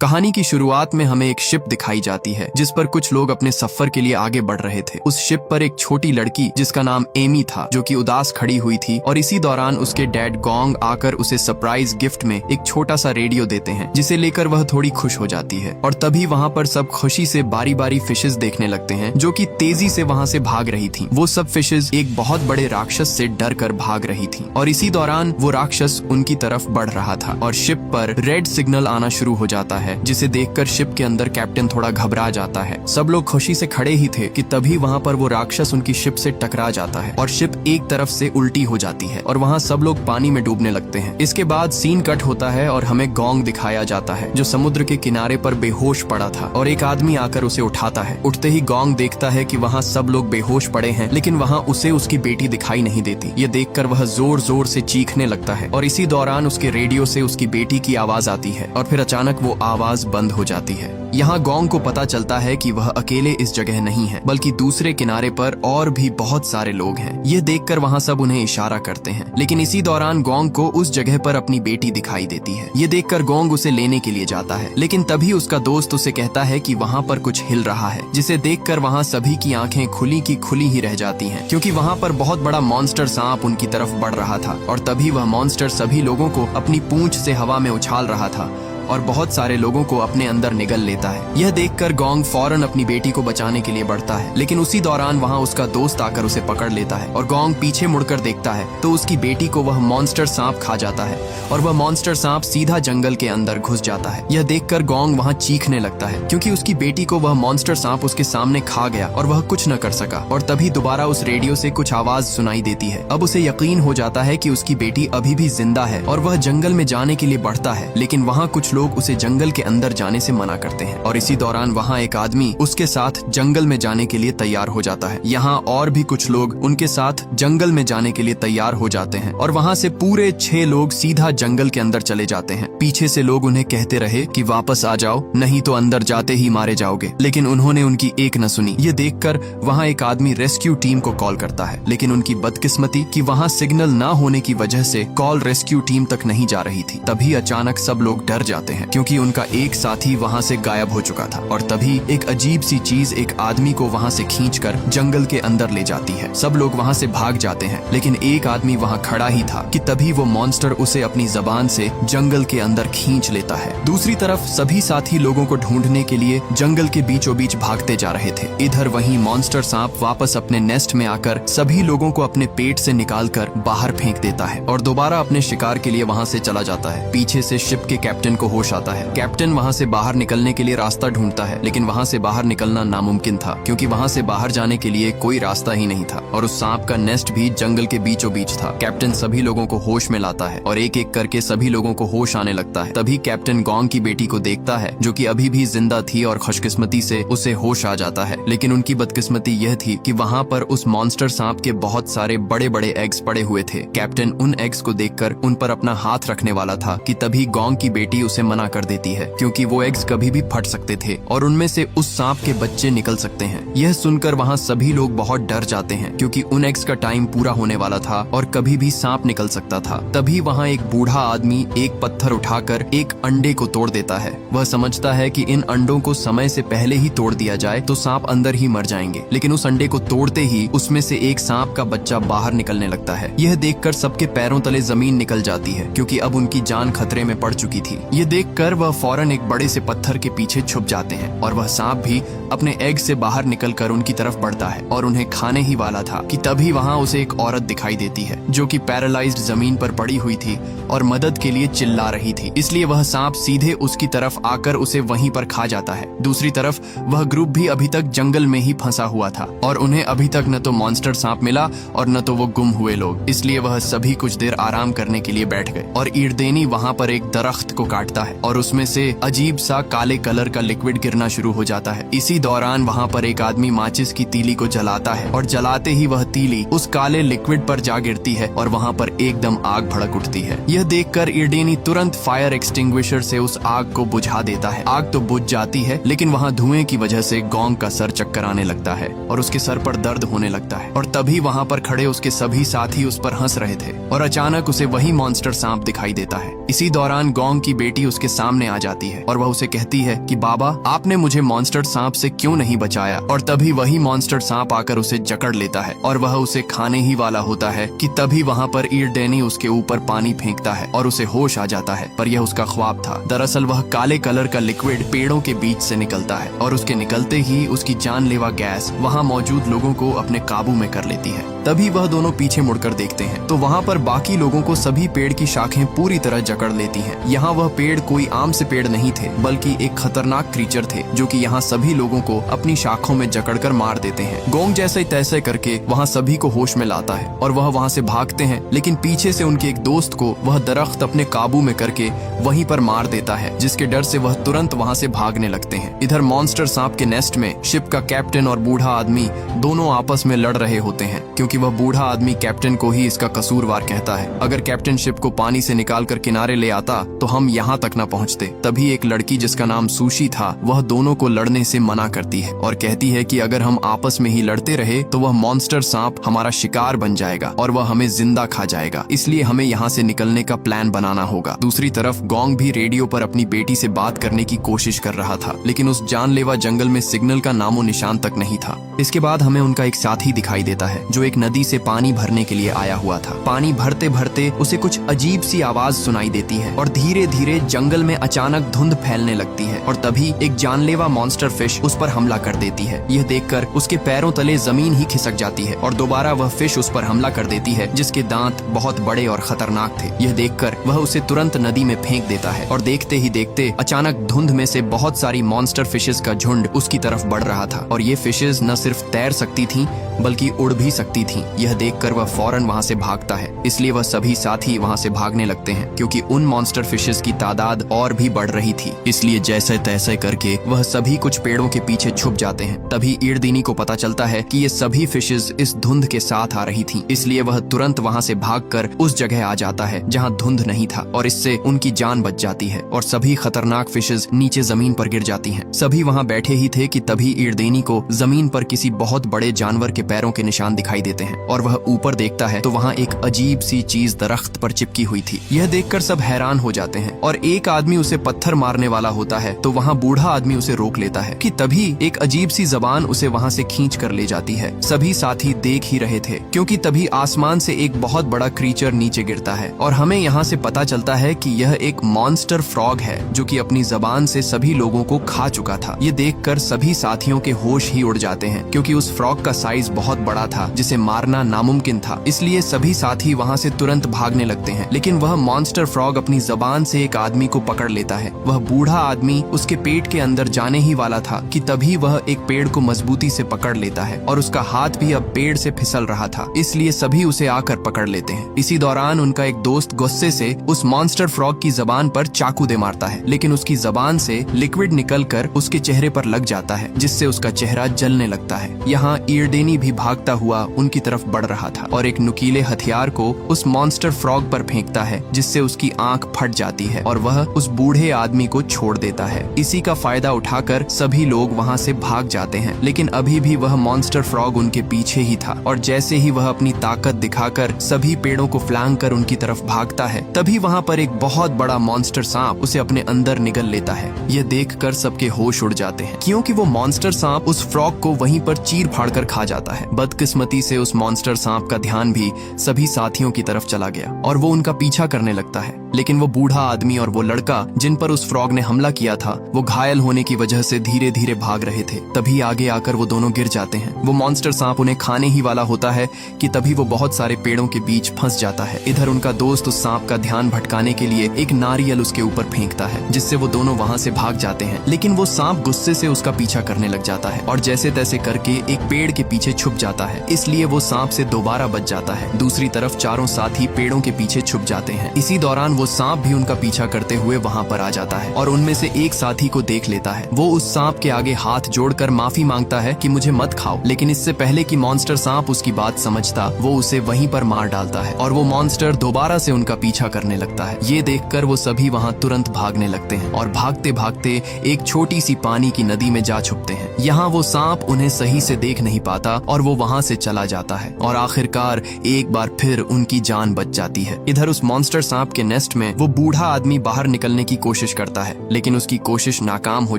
कहानी की शुरुआत में हमें एक शिप दिखाई जाती है जिस पर कुछ लोग अपने सफर के लिए आगे बढ़ रहे थे। उस शिप पर एक छोटी लड़की जिसका नाम एमी था जो कि उदास खड़ी हुई थी और इसी दौरान उसके डैड गोंग आकर उसे सरप्राइज गिफ्ट में एक छोटा सा रेडियो देते हैं जिसे लेकर वह थोड़ी खुश हो जाती है। और तभी वहाँ पर सब खुशी से बारी बारी फिशेस देखने लगते हैं जो कि तेजी से वहाँ से भाग रही थी। वो सब फिशेस एक बहुत बड़े राक्षस से डर कर भाग रही थी और इसी दौरान वो राक्षस उनकी तरफ बढ़ रहा था और शिप पर रेड सिग्नल आना शुरू हो जाता है जिसे देखकर शिप के अंदर कैप्टन थोड़ा घबरा जाता है। सब लोग खुशी से खड़े ही थे कि तभी वहाँ पर वो राक्षस उनकी शिप से टकरा जाता है और शिप एक तरफ से उल्टी हो जाती है और वहाँ सब लोग पानी में डूबने लगते हैं। इसके बाद सीन कट होता है और हमें गोंग दिखाया जाता है जो समुद्र के किनारे पर बेहोश पड़ा था और एक आदमी आकर उसे उठाता है। उठते ही गोंग देखता है कि वहाँ सब लोग बेहोश पड़े हैं लेकिन वहाँ उसे उसकी बेटी दिखाई नहीं देती। ये देखकर वह जोर जोर से चीखने लगता है और इसी दौरान उसके रेडियो से उसकी बेटी की आवाज आती है और फिर अचानक वो आवाज बंद हो जाती है। यहाँ गोंग को पता चलता है कि वह अकेले इस जगह नहीं है बल्कि दूसरे किनारे पर और भी बहुत सारे लोग हैं। ये देखकर वहाँ सब उन्हें इशारा करते हैं लेकिन इसी दौरान गोंग को उस जगह पर अपनी बेटी दिखाई देती है। ये देखकर गोंग उसे लेने के लिए जाता है लेकिन तभी उसका दोस्त उसे कहता है कि वहाँ पर कुछ हिल रहा है जिसे देखकर वहाँ सभी की आंखें खुली की खुली ही रह जाती हैं क्योंकि वहाँ पर बहुत बड़ा मॉन्स्टर सांप उनकी तरफ बढ़ रहा था और तभी वह मॉन्स्टर सभी लोगों को अपनी पूंछ से हवा में उछाल रहा था और बहुत सारे लोगों को अपने अंदर निगल लेता है। यह देखकर गोंग फौरन अपनी बेटी को बचाने के लिए बढ़ता है लेकिन उसी दौरान वहाँ उसका दोस्त आकर उसे पकड़ लेता है और गोंग पीछे मुड़कर देखता है तो उसकी बेटी को वह मॉन्स्टर सांप खा जाता है और वह मॉन्स्टर सांप सीधा जंगल के अंदर घुस जाता है। यह देखकर गोंग वहाँ चीखने लगता है क्योंकि उसकी बेटी को वह मॉन्स्टर सांप उसके सामने खा गया और वह कुछ न कर सका। और तभी दोबारा उस रेडियो से कुछ आवाज सुनाई देती है। अब उसे यकीन हो जाता है कि उसकी बेटी अभी भी जिंदा है और वह जंगल में जाने के लिए बढ़ता है लेकिन वहाँ कुछ लोग उसे जंगल के अंदर जाने से मना करते हैं और इसी दौरान वहाँ एक आदमी उसके साथ जंगल में जाने के लिए तैयार हो जाता है। यहाँ और भी कुछ लोग उनके साथ जंगल में जाने के लिए तैयार हो जाते हैं और वहाँ से पूरे 6 लोग सीधा जंगल के अंदर चले जाते हैं। पीछे से लोग उन्हें कहते रहे कि वापस आ जाओ नहीं तो अंदर जाते ही मारे जाओगे लेकिन उन्होंने उनकी एक न सुनी। ये देखकर वहाँ एक आदमी रेस्क्यू टीम को कॉल करता है लेकिन उनकी बदकिस्मती कि वहाँ सिग्नल न होने की वजह से कॉल रेस्क्यू टीम तक नहीं जा रही थी। तभी अचानक सब लोग डर जाते हैं क्योंकि उनका एक साथी वहाँ से गायब हो चुका था और तभी एक अजीब सी चीज एक आदमी को वहाँ से खींचकर जंगल के अंदर ले जाती है। सब लोग वहाँ से भाग जाते हैं लेकिन एक आदमी वहाँ खड़ा ही था कि तभी वो मॉन्स्टर उसे अपनी जबान से जंगल के अंदर खींच लेता है। दूसरी तरफ सभी साथी लोगों को ढूंढने के लिए जंगल के बीचों बीच भागते जा रहे थे। इधर वहीं मॉन्स्टर सांप वापस अपने नेस्ट में आकर सभी लोगों को अपने पेट से निकालकर बाहर फेंक देता है और दोबारा अपने शिकार के लिए वहाँ से चला जाता है। पीछे से शिप के कैप्टन को होश आता है। कैप्टन वहाँ से बाहर निकलने के लिए रास्ता ढूंढता है लेकिन वहाँ से बाहर निकलना नामुमकिन था क्योंकि वहाँ से बाहर जाने के लिए कोई रास्ता ही नहीं था और उस सांप का नेस्ट भी जंगल के बीचों बीच था। कैप्टन सभी लोगों को होश में लाता है और एक एक करके सभी लोगों को होश आने लगता है। तभी कैप्टन गोंग की बेटी को देखता है जो कि अभी भी जिंदा थी और खुशकिस्मती से उसे होश आ जाता है लेकिन उनकी बदकिस्मती यह थी कि वहाँ पर उस मॉन्स्टर सांप के बहुत सारे बड़े बड़े एग्स पड़े हुए थे। कैप्टन उन एग्स को देखकर उन पर अपना हाथ रखने वाला था कि तभी गोंग की बेटी उसे मना कर देती है क्योंकि वो एग्स कभी भी फट सकते थे और उनमें से उस सांप के बच्चे निकल सकते हैं। यह सुनकर वहाँ सभी लोग बहुत डर जाते हैं क्योंकि उन एग्स का टाइम पूरा होने वाला था और कभी भी सांप निकल सकता था। तभी वहाँ एक बूढ़ा आदमी एक पत्थर उठाकर एक अंडे को तोड़ देता है। वह समझता है कि इन अंडों को समय से पहले ही तोड़ दिया जाए तो सांप अंदर ही मर जाएंगे लेकिन उस अंडे को तोड़ते ही उसमें से एक सांप का बच्चा बाहर निकलने लगता है। यह देखकर सबके पैरों तले जमीन निकल जाती है क्योंकि अब उनकी जान खतरे में पड़ चुकी थी। ये देखकर वह फौरन एक बड़े से पत्थर के पीछे छुप जाते हैं और वह सांप भी अपने एग से बाहर निकलकर उनकी तरफ बढ़ता है और उन्हें खाने ही वाला था कि तभी वहाँ उसे एक औरत दिखाई देती है जो कि पैरालाइज्ड जमीन पर पड़ी हुई थी और मदद के लिए चिल्ला रही थी। इसलिए वह सांप सीधे उसकी तरफ आकर उसे वहीं पर खा जाता है। दूसरी तरफ वह ग्रुप भी अभी तक जंगल में ही फंसा हुआ था और उन्हें अभी तक न तो मॉन्स्टर सांप मिला और न तो वो गुम हुए लोग। इसलिए वह सभी कुछ देर आराम करने के लिए बैठ गए और ईरदेनी वहाँ पर एक दरख्त को काटता है और उसमें से अजीब सा काले कलर का लिक्विड गिरना शुरू हो जाता है। इसी दौरान वहाँ पर एक आदमी माचिस की तीली को जलाता है और जलाते ही वह तीली उस काले लिक्विड पर जा गिरती है और वहाँ पर एकदम आग भड़क उठती है। यह देखकर ईरडेनी तुरंत फायर एक्सटिंग्विशर से उस आग को बुझा देता है। आग तो बुझ जाती है लेकिन वहाँ धुएं की वजह से गोंग का सर चक्कर आने लगता है और उसके सर पर दर्द होने लगता है और तभी वहाँ पर खड़े उसके सभी साथी उस पर हंस रहे थे और अचानक उसे वही मॉन्स्टर सांप दिखाई देता है। इसी दौरान गोंग की बेटी उसके सामने आ जाती है और वह उसे कहती है कि बाबा, आपने मुझे मॉन्स्टर सांप से क्यों नहीं बचाया। और तभी वही मॉन्स्टर सांप आकर उसे जकड़ लेता है और वह उसे खाने ही वाला होता है कि तभी वहाँ पर ईरडेनी उसके ऊपर पानी फेंकता है और उसे होश आ जाता है। पर यह उसका ख्वाब था। दरअसल वह काले कलर का लिक्विड पेड़ों के बीच से निकलता है और उसके निकलते ही उसकी जानलेवा गैस वहाँ मौजूद लोगों को अपने काबू में कर लेती है। तभी वह दोनों पीछे मुड़कर देखते हैं तो वहाँ पर बाकी लोगों को सभी पेड़ की शाखें पूरी तरह जकड़ लेती हैं। यहाँ वह पेड़ कोई आम से पेड़ नहीं थे, बल्कि एक खतरनाक क्रीचर थे जो कि यहाँ सभी लोगों को अपनी शाखों में जकड़कर मार देते हैं। गोंग जैसे तैसे करके वहाँ सभी को होश में लाता है और वह वहाँ से भागते हैं, लेकिन पीछे से उनके एक दोस्त को वह दरख्त अपने काबू में करके वहीं पर मार देता है, जिसके डर से वह तुरंत वहाँ से भागने लगते हैं। इधर मॉन्स्टर सांप के नेस्ट में शिप का कैप्टन और बूढ़ा आदमी दोनों आपस में लड़ रहे होते हैं, क्योंकि वह बूढ़ा आदमी कैप्टन को ही इसका कसूरवार कहता है। अगर कैप्टन शिप को पानी से निकालकर किनारे ले आता तो हम यहाँ तक न पहुँचते। तभी एक लड़की जिसका नाम सुशी था वह दोनों को लड़ने से मना करती है और कहती है कि अगर हम आपस में ही लड़ते रहे तो वह मॉन्स्टर सांप हमारा शिकार बन जाएगा और वह हमें जिंदा खा जाएगा, इसलिए हमें यहाँ से निकलने का प्लान बनाना होगा। दूसरी तरफ गोंग भी रेडियो पर अपनी बेटी से बात करने की कोशिश कर रहा था, लेकिन उस जानलेवा जंगल में सिग्नल का नामो निशान तक नहीं था। इसके बाद हमें उनका एक साथी दिखाई देता है जो एक नदी से पानी भरने के लिए आया हुआ था। पानी भरते भरते उसे कुछ अजीब सी आवाज सुनाई देती है और धीरे धीरे जंगल में अचानक धुंध फैलने लगती है और तभी एक जानलेवा मॉन्स्टर फिश उस पर हमला कर देती है। यह देखकर उसके पैरों तले जमीन ही खिसक जाती है और दोबारा वह फिश उस पर हमला कर देती है, जिसके दांत बहुत बड़े और खतरनाक थे। यह देखकर वह उसे तुरंत नदी में फेंक देता है और देखते ही देखते अचानक धुंध में से बहुत सारी मॉन्स्टर फिशेस का झुंड उसकी तरफ बढ़ रहा था और ये फिशेस न सिर्फ तैर सकती थीं बल्कि उड़ भी सकती थीं। यह देखकर वह फौरन वहां से भागता है, इसलिए वह सभी साथी वहां से भागने लगते हैं, क्योंकि उन मॉन्स्टर फिशेस की तादाद और भी बढ़ रही थी। इसलिए जैसे तैसे करके वह सभी कुछ पेड़ों के पीछे छुप जाते हैं। तभी ईरडेनी को पता चलता है कि ये सभी फिशेस इस धुंध के साथ आ रही थीं, इसलिए वह तुरंत वहां से भागकर उस जगह आ जाता है जहां धुंध नहीं था और इससे उनकी जान बच जाती है और सभी खतरनाक फिशेस नीचे जमीन पर गिर जाती हैं। सभी वहां बैठे ही थे कि तभी ईरडेनी को जमीन पर किसी बहुत बड़े जानवर के पैरों के निशान दिखाई देते हैं और वह ऊपर देखता है तो वहाँ एक अजीब सी चीज दरख्त पर चिपकी हुई थी। यह देखकर सब हैरान हो जाते हैं और एक आदमी उसे पत्थर मारने वाला होता है तो वहाँ बूढ़ा आदमी उसे रोक लेता है कि तभी एक अजीब सी जबान उसे वहाँ से खींच कर ले जाती है। सभी साथी देख ही रहे थे क्योंकि तभी आसमान से एक बहुत बड़ा क्रीचर नीचे गिरता है और हमें यहाँ से पता चलता है कि यह एक मॉन्स्टर फ्रॉग है जो कि अपनी जबान से सभी लोगों को खा चुका था। ये देखकर सभी साथियों के होश ही उड़ जाते हैं क्योंकि उस फ्रॉग का साइज बहुत बड़ा था जिसे मारना नामुमकिन था। इसलिए सभी साथी वहाँ से तुरंत भागने लगते हैं, लेकिन वह मॉन्स्टर फ्रॉग अपनी जबान से एक आदमी को पकड़ लेता है। वह बूढ़ा आदमी उसके पेट के अंदर जाने ही वाला था कि तभी वह एक पेड़ को मजबूती से पकड़ लेता है और उसका हाथ भी अब पेड़ से फिसल रहा था, इसलिए सभी उसे आकर पकड़ लेते हैं। इसी दौरान उनका एक दोस्त गुस्से से उस मॉन्स्टर फ्रॉग की जबान पर चाकू दे मारता है, लेकिन उसकी जबान से लिक्विड निकलकर उसके चेहरे पर लग जाता है जिससे उसका चेहरा जलने लगता है। यहाँ ईरडेनी भी भागता हुआ उनकी तरफ बढ़ रहा था और एक नुकीले हथियार को उस मॉन्स्टर फ्रॉग पर फेंकता है जिससे उसकी आंख फट जाती है और वह उस बूढ़े आदमी को छोड़ देता है। इसी का फायदा उठाकर सभी लोग वहां से भाग जाते हैं, लेकिन अभी भी वह मॉन्स्टर फ्रॉग उनके पीछे ही था और जैसे ही वह अपनी ताकत दिखाकर सभी पेड़ों को फ्लांग कर उनकी तरफ भागता है तभी वहां पर एक बहुत बड़ा मॉन्स्टर सांप उसे अपने अंदर निगल लेता है। यह देखकर सबके होश उड़ जाते हैं क्योंकि वो मॉन्स्टर सांप उस फ्रॉग को वहीं पर चीर फाड़ कर खा जाता है। बदकिस्मती से उस मॉन्स्टर सांप का ध्यान भी सभी साथियों की तरफ चला गया और वो उनका पीछा करने लगता है, लेकिन वो बूढ़ा आदमी और वो लड़का जिन पर उस फ्रॉग ने हमला किया था वो घायल होने की वजह से धीरे धीरे भाग रहे थे। तभी आगे आकर वो दोनों गिर जाते हैं। वो मॉन्स्टर सांप उन्हें खाने ही वाला होता है कि तभी वो बहुत सारे पेड़ों के बीच फंस जाता है। इधर उनका दोस्त उस सांप का ध्यान भटकाने के लिए एक नारियल उसके ऊपर फेंकता है जिससे वो दोनों वहाँ से भाग जाते हैं, लेकिन वो सांप गुस्से से उसका पीछा करने लग जाता है और जैसे तैसे करके एक पेड़ के पीछे छुप जाता है, इसलिए वो सांप से दोबारा बच जाता है। दूसरी तरफ चारों साथी पेड़ों के पीछे छुप जाते हैं। इसी दौरान वो सांप भी उनका पीछा करते हुए वहाँ पर आ जाता है और उनमें से एक साथी को देख लेता है। वो उस सांप के आगे हाथ जोड़कर माफी मांगता है कि मुझे मत खाओ, लेकिन इससे पहले कि मॉन्स्टर सांप उसकी बात समझता वो उसे वहीं पर मार डालता है और वो मॉन्स्टर दोबारा से उनका पीछा करने लगता है। ये देखकर वो सभी वहाँ तुरंत भागने लगते हैं और भागते भागते एक छोटी सी पानी की नदी में जा छुपते हैं। यहाँ वो सांप उन्हें सही से देख नहीं पाता और वो वहाँ से चला जाता है और आखिरकार एक बार फिर उनकी जान बच जाती है। इधर उस मॉन्स्टर सांप के नेस्ट में वो बूढ़ा आदमी बाहर निकलने की कोशिश करता है, लेकिन उसकी कोशिश नाकाम हो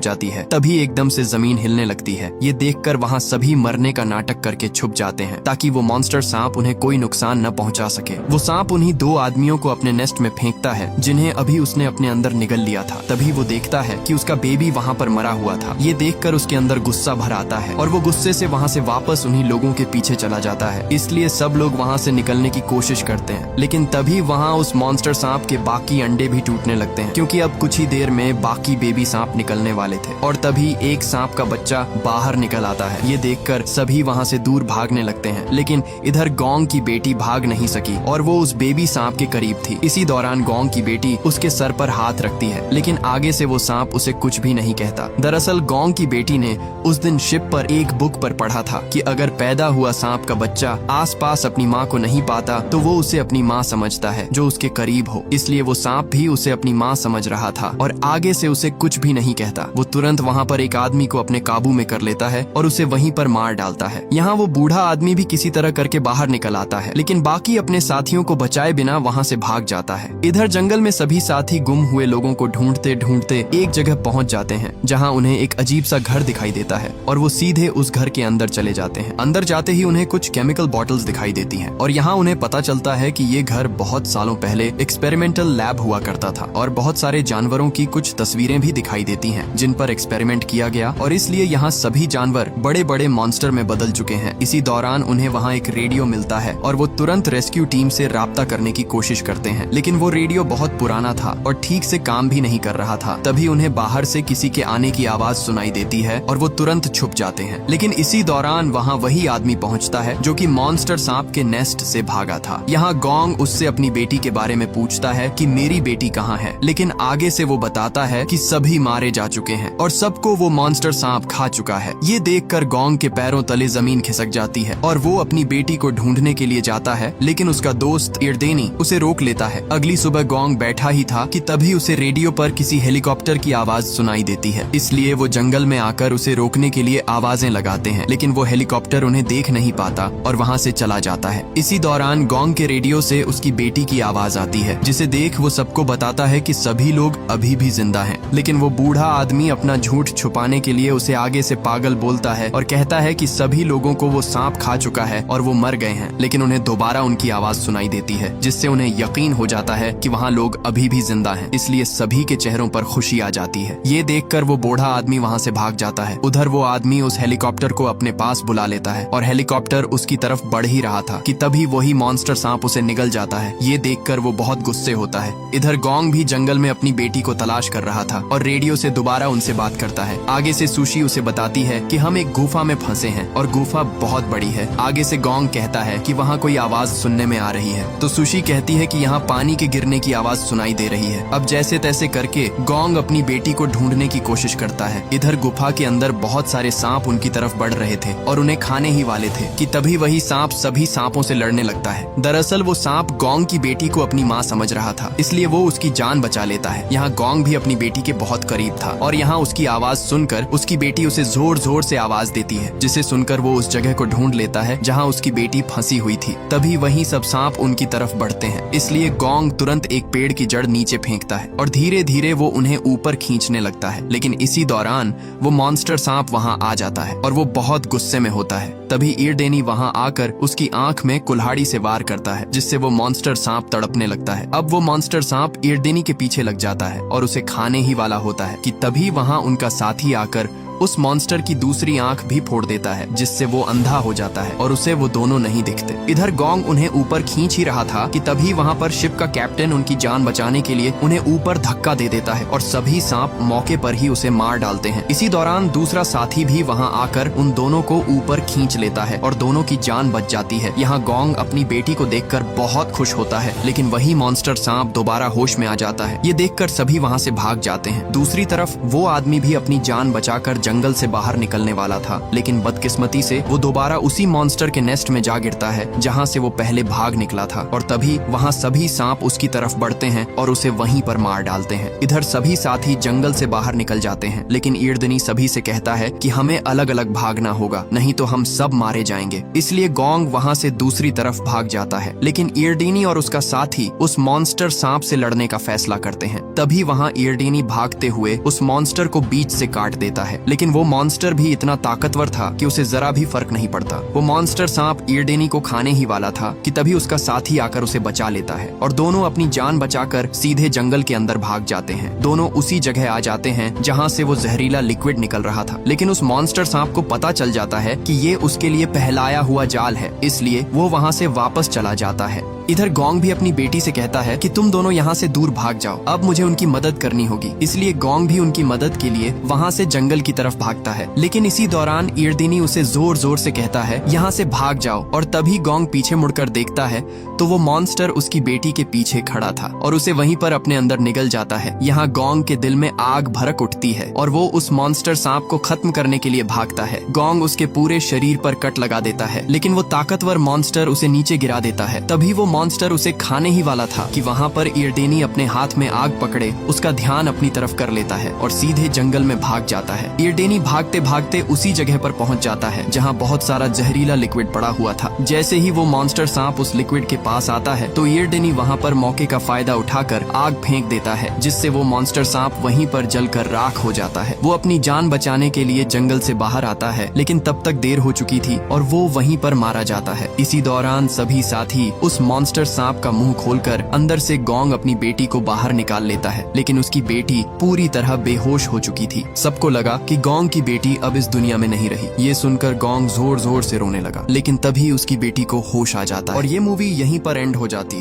जाती है। तभी एकदम से जमीन हिलने लगती है। ये देखकर वहाँ सभी मरने का नाटक करके छुप जाते हैं ताकि वो मॉन्स्टर सांप उन्हें कोई नुकसान न पहुंचा सके। वो सांप उन्हीं 2 आदमियों को अपने नेस्ट में फेंकता है जिन्हें अभी उसने अपने अंदर निगल लिया था। तभी वो देखता है कि उसका बेबी वहाँ पर मरा हुआ था। ये देखकर उसके अंदर गुस्सा भर आता है और वो गुस्से से वहाँ से वापस उन्हीं लोगों के पीछे चला जाता है। इसलिए सब लोग वहाँ से निकलने की कोशिश करते हैं, लेकिन तभी वहाँ उस मॉन्स्टर सांप के बाकी अंडे भी टूटने लगते हैं, क्योंकि अब कुछ ही देर में बाकी बेबी सांप निकलने वाले थे। और तभी एक सांप का बच्चा बाहर निकल आता है। ये देखकर सभी वहाँ से दूर भागने लगते हैं, लेकिन इधर गोंग की बेटी भाग नहीं सकी और वो उस बेबी सांप के करीब थी। इसी दौरान गोंग की बेटी उसके सर पर हाथ रखती है, लेकिन आगे से वो सांप उसे कुछ भी नहीं कहता। दरअसल गोंग की बेटी ने उस दिन शिप पर एक बुक पर पढ़ा था कि अगर पैदा हुआ सांप का बच्चा आसपास अपनी माँ को नहीं पाता तो वो उसे अपनी माँ समझता है जो उसके करीब हो। इसलिए वो सांप भी उसे अपनी माँ समझ रहा था और आगे से उसे कुछ भी नहीं कहता। वो तुरंत वहाँ पर एक आदमी को अपने काबू में कर लेता है और उसे वहीं पर मार डालता है। यहाँ वो बूढ़ा आदमी भी किसी तरह करके बाहर निकल आता है, लेकिन बाकी अपने साथियों को बचाए बिना वहाँ से भाग जाता है। इधर जंगल में सभी साथी गुम हुए लोगों को ढूंढते ढूंढते एक जगह पहुँच जाते हैं जहाँ उन्हें एक अजीब सा घर दिखाई देता है और वो सीधे उस घर के अंदर चले जाते हैं। अंदर जाते ही उन्हें कुछ केमिकल बॉटल्स दिखाई देती हैं और यहाँ उन्हें पता चलता है कि ये घर बहुत सालों पहले एक्सपेरिमेंटल लैब हुआ करता था और बहुत सारे जानवरों की कुछ तस्वीरें भी दिखाई देती हैं जिन पर एक्सपेरिमेंट किया गया और इसलिए यहाँ सभी जानवर बड़े बड़े मॉन्स्टर में बदल चुके हैं। इसी दौरान उन्हें वहाँ एक रेडियो मिलता है और वो तुरंत रेस्क्यू टीम से राब्ता करने की कोशिश करते हैं, लेकिन वो रेडियो बहुत पुराना था और ठीक से काम भी नहीं कर रहा था। तभी उन्हें बाहर से किसी के आने की आवाज सुनाई देती है और वो तुरंत छुप जाते हैं, लेकिन इसी दौरान वहाँ वही आदमी पहुँचता है जो कि मॉन्स्टर सांप के नेस्ट से भागा था। यहाँ गोंग उससे अपनी बेटी के बारे में पूछता है कि मेरी बेटी कहाँ है, लेकिन आगे से वो बताता है कि सभी मारे जा चुके हैं और सबको वो मॉन्स्टर सांप खा चुका है। ये देखकर गोंग के पैरों तले जमीन खिसक जाती है और वो अपनी बेटी को ढूंढने के लिए जाता है, लेकिन उसका दोस्त इर्देनी उसे रोक लेता है। अगली सुबह गोंग बैठा ही था कि तभी उसे रेडियो पर किसी हेलीकॉप्टर की आवाज सुनाई देती है। इसलिए वो जंगल में आकर उसे रोकने के लिए आवाजें लगाते हैं, लेकिन वो हेलीकॉप्टर उन्हें देख नहीं पाता और वहाँ से चला जाता है। इसी दौरान गोंग के रेडियो से उसकी बेटी की आवाज आती है, जिसे देख वो सबको बताता है कि सभी लोग अभी भी जिंदा हैं। लेकिन वो बूढ़ा आदमी अपना झूठ छुपाने के लिए उसे आगे से पागल बोलता है और कहता है कि सभी लोगों को वो सांप खा चुका है और वो मर गए हैं, लेकिन उन्हें दोबारा उनकी आवाज सुनाई देती है, जिससे उन्हें यकीन हो जाता है कि वहाँ लोग अभी भी जिंदा हैं। इसलिए सभी के चेहरों पर खुशी आ जाती है। ये देखकर वो बूढ़ा आदमी वहाँ से भाग जाता है। उधर वो आदमी उस हेलीकॉप्टर को अपने पास बुला लेता है और हेलीकॉप्टर उसकी तरफ बढ़ ही रहा था कि तभी वही मॉन्स्टर सांप उसे निगल जाता है। ये देखकर वो बहुत गुस्से होता है। इधर गोंग भी जंगल में अपनी बेटी को तलाश कर रहा था और रेडियो से दोबारा उनसे बात करता है। आगे से सुशी उसे बताती है कि हम एक गुफा में फंसे हैं और गुफा बहुत बड़ी है। आगे से गोंग कहता है कि वहाँ कोई आवाज सुनने में आ रही है, तो सुशी कहती है कि यहाँ पानी के गिरने की आवाज सुनाई दे रही है। अब जैसे तैसे करके गोंग अपनी बेटी को ढूंढने की कोशिश करता है। इधर गुफा के अंदर बहुत सारे सांप उनकी तरफ बढ़ रहे थे और उन्हें खाने ही वाले थे कि तभी वही सांप सभी सांपों से लड़ने लगता है। दरअसल वो सांप गोंग की बेटी को अपनी माँ समझ रहा था, इसलिए वो उसकी जान बचा लेता है। यहाँ गोंग भी अपनी बेटी के बहुत करीब था और यहाँ उसकी आवाज सुनकर उसकी बेटी उसे जोर जोर से आवाज देती है, जिसे सुनकर वो उस जगह को ढूंढ लेता है जहाँ उसकी बेटी फंसी हुई थी। तभी वही सब सांप उनकी तरफ बढ़ते हैं, इसलिए गोंग तुरंत एक पेड़ की जड़ नीचे फेंकता है और धीरे धीरे वो उन्हें ऊपर खींचने लगता है। लेकिन इसी दौरान वो मॉन्स्टर सांप वहाँ आ जाता है और वो बहुत गुस्से में होता है। तभी इर्देनी वहाँ आकर उसकी आंख में कुल्हाड़ी से वार करता है, जिससे वो मॉन्स्टर सांप तड़पने लगता है। अब वो मॉन्स्टर सांप इर्देनी के पीछे लग जाता है और उसे खाने ही वाला होता है कि तभी वहाँ उनका साथी आकर उस मॉन्स्टर की दूसरी आंख भी फोड़ देता है, जिससे वो अंधा हो जाता है और उसे वो दोनों नहीं दिखते। इधर गोंग उन्हें ऊपर खींच ही रहा था कि तभी वहाँ पर शिप का कैप्टन उनकी जान बचाने के लिए उन्हें ऊपर धक्का दे देता है और सभी सांप मौके पर ही उसे मार डालते हैं। इसी दौरान दूसरा साथी भी वहाँ आकर उन दोनों को ऊपर खींच लेता है और दोनों की जान बच जाती है। यहाँ गोंग अपनी बेटी को देखकर बहुत खुश होता है, लेकिन वही मॉन्स्टर सांप दोबारा होश में आ जाता है। ये देखकर सभी वहाँ से भाग जाते हैं। दूसरी तरफ वो आदमी भी अपनी जान बचाकर जंगल से बाहर निकलने वाला था, लेकिन बदकिस्मती से वो दोबारा उसी मॉन्स्टर के नेस्ट में जा गिरता है जहाँ से वो पहले भाग निकला था। और तभी वहाँ सभी सांप उसकी तरफ बढ़ते हैं और उसे वहीं पर मार डालते हैं। इधर सभी साथी जंगल से बाहर निकल जाते हैं, लेकिन ईरदनी सभी से कहता है कि हमें अलग अलग भागना होगा, नहीं तो हम सब मारे जाएंगे। इसलिए गोंग वहाँ से दूसरी तरफ भाग जाता है, लेकिन ईरडीनी और उसका साथी उस मॉन्स्टर सांप से लड़ने का फैसला करते हैं। तभी वहाँ ईरडीनी भागते हुए उस मॉन्स्टर को बीच से काट देता है, लेकिन वो मॉन्स्टर भी इतना ताकतवर था कि उसे जरा भी फर्क नहीं पड़ता। वो मॉन्स्टर सांप ईरडीनी को खाने ही वाला था कि तभी उसका साथी आकर उसे बचा लेता है और दोनों अपनी जान बचाकर सीधे जंगल के अंदर भाग जाते हैं। दोनों उसी जगह आ जाते हैं जहाँ से वो जहरीला लिक्विड निकल रहा था, लेकिन उस मॉन्स्टर सांप को पता चल जाता है कि ये उसके लिए पहलाया हुआ जाल है, इसलिए वो वहाँ से वापस चला जाता है। इधर गोंग भी अपनी बेटी से कहता है कि तुम दोनों यहाँ से दूर भाग जाओ, अब मुझे उनकी मदद करनी होगी। इसलिए गोंग भी उनकी मदद के लिए वहाँ से जंगल की तरफ भागता है, लेकिन इसी दौरान ईरदनी उसे जोर जोर से कहता है यहाँ से भाग जाओ। और तभी गोंग पीछे मुड़कर देखता है तो वो मॉन्स्टर उसकी बेटी के पीछे खड़ा था और उसे वहीं पर अपने अंदर निगल जाता है। यहाँ गोंग के दिल में आग भड़क उठती है और वो उस मॉन्स्टर सांप को खत्म करने के लिए भागता है। गोंग उसके पूरे शरीर पर कट लगा देता है, लेकिन वो ताकतवर मॉन्स्टर उसे नीचे गिरा देता है। तभी वो मॉन्स्टर उसे खाने ही वाला था कि वहाँ पर ईरडेनी अपने हाथ में आग पकड़े उसका ध्यान अपनी तरफ कर लेता है और सीधे जंगल में भाग जाता है। ईरडेनी भागते भागते उसी जगह पर पहुँच जाता है जहाँ बहुत सारा जहरीला लिक्विड पड़ा हुआ था। जैसे ही वो मॉन्स्टर सांप उस लिक्विड के पास आता है तो ईरडेनी वहाँ पर मौके का फायदा उठाकर आग फेंक देता है, जिससे वो मॉन्स्टर सांप वहीं पर जलकर राख हो जाता है। वो अपनी जान बचाने के लिए जंगल से बाहर आता है, लेकिन तब तक देर हो चुकी थी और वो वहीं पर मारा जाता है। इसी दौरान सभी साथी उस मॉन्स्टर सांप का मुंह खोलकर अंदर से गोंग अपनी बेटी को बाहर निकाल लेता है, लेकिन उसकी बेटी पूरी तरह बेहोश हो चुकी थी। सबको लगा कि गोंग की बेटी अब इस दुनिया में नहीं रही। ये सुनकर गोंग जोर जोर से रोने लगा, लेकिन तभी उसकी बेटी को होश आ जाता है और ये मूवी यहीं पर एंड हो जाती है।